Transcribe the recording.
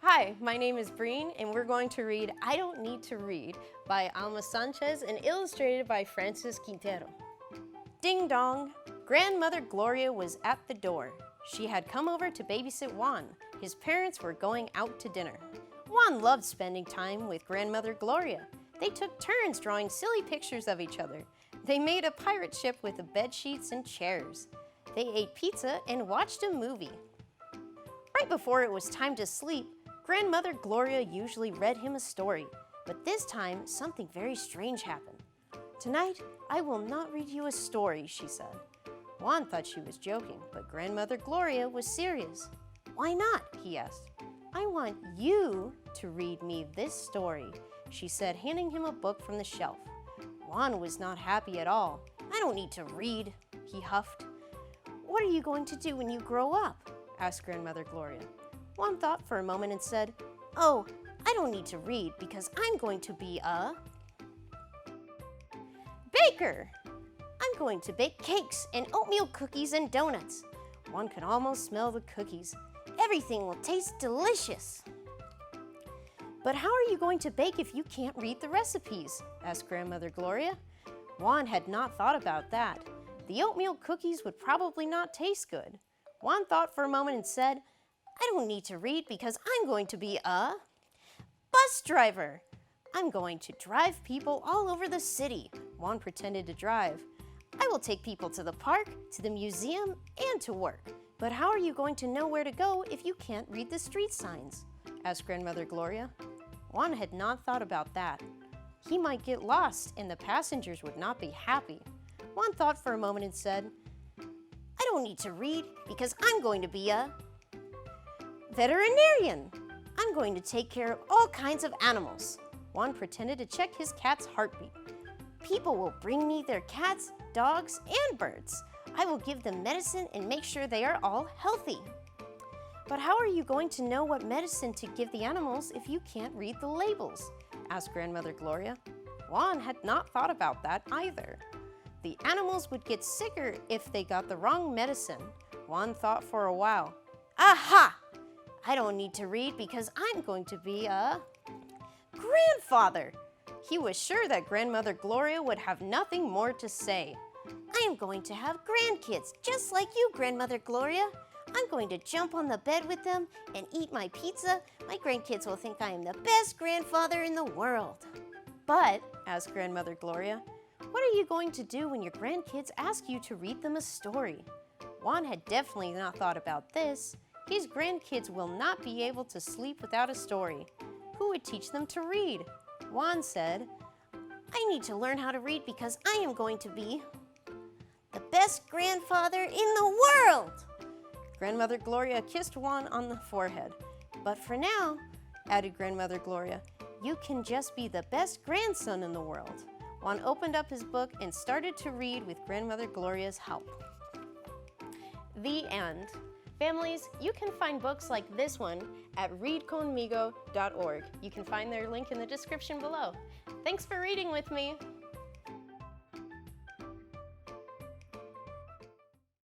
Hi, my name is Breen, and we're going to read I Don't Need to Read by Alma Sanchez and illustrated by Francis Quintero. Ding dong! Grandmother Gloria was at the door. She had come over to babysit Juan. His parents were going out to dinner. Juan loved spending time with Grandmother Gloria. They took turns drawing silly pictures of each other. They made a pirate ship with the bed sheets and chairs. They ate pizza and watched a movie. Right before it was time to sleep, Grandmother Gloria usually read him a story, but this time something very strange happened. "Tonight, I will not read you a story," she said. Juan thought she was joking, but Grandmother Gloria was serious. "Why not?" he asked. "I want you to read me this story," she said, handing him a book from the shelf. Juan was not happy at all. "I don't need to read," he huffed. "What are you going to do when you grow up?" asked Grandmother Gloria. Juan thought for a moment and said, "Oh, I don't need to read because I'm going to be a baker. I'm going to bake cakes and oatmeal cookies and donuts." Juan could almost smell the cookies. "Everything will taste delicious." "But how are you going to bake if you can't read the recipes?" asked Grandmother Gloria. Juan had not thought about that. The oatmeal cookies would probably not taste good. Juan thought for a moment and said, "I don't need to read because I'm going to be a bus driver. I'm going to drive people all over the city." Juan pretended to drive. "I will take people to the park, to the museum, and to work." "But how are you going to know where to go if you can't read the street signs?" asked Grandmother Gloria. Juan had not thought about that. He might get lost and the passengers would not be happy. Juan thought for a moment and said, "I don't need to read because I'm going to be a veterinarian. I'm going to take care of all kinds of animals." Juan pretended to check his cat's heartbeat. "People will bring me their cats, dogs, and birds. I will give them medicine and make sure they are all healthy." "But how are you going to know what medicine to give the animals if you can't read the labels?" asked Grandmother Gloria. Juan had not thought about that either. The animals would get sicker if they got the wrong medicine. Juan thought for a while. "Aha! I don't need to read because I'm going to be a grandfather." He was sure that Grandmother Gloria would have nothing more to say. "I am going to have grandkids, just like you, Grandmother Gloria. I'm going to jump on the bed with them and eat my pizza. My grandkids will think I am the best grandfather in the world." "But," asked Grandmother Gloria, "what are you going to do when your grandkids ask you to read them a story?" Juan had definitely not thought about this. His grandkids will not be able to sleep without a story. Who would teach them to read? Juan said, "I need to learn how to read because I am going to be the best grandfather in the world." Grandmother Gloria kissed Juan on the forehead. "But for now," added Grandmother Gloria, "you can just be the best grandson in the world." Juan opened up his book and started to read with Grandmother Gloria's help. The end. Families, you can find books like this one at readconmigo.org. You can find their link in the description below. Thanks for reading with me.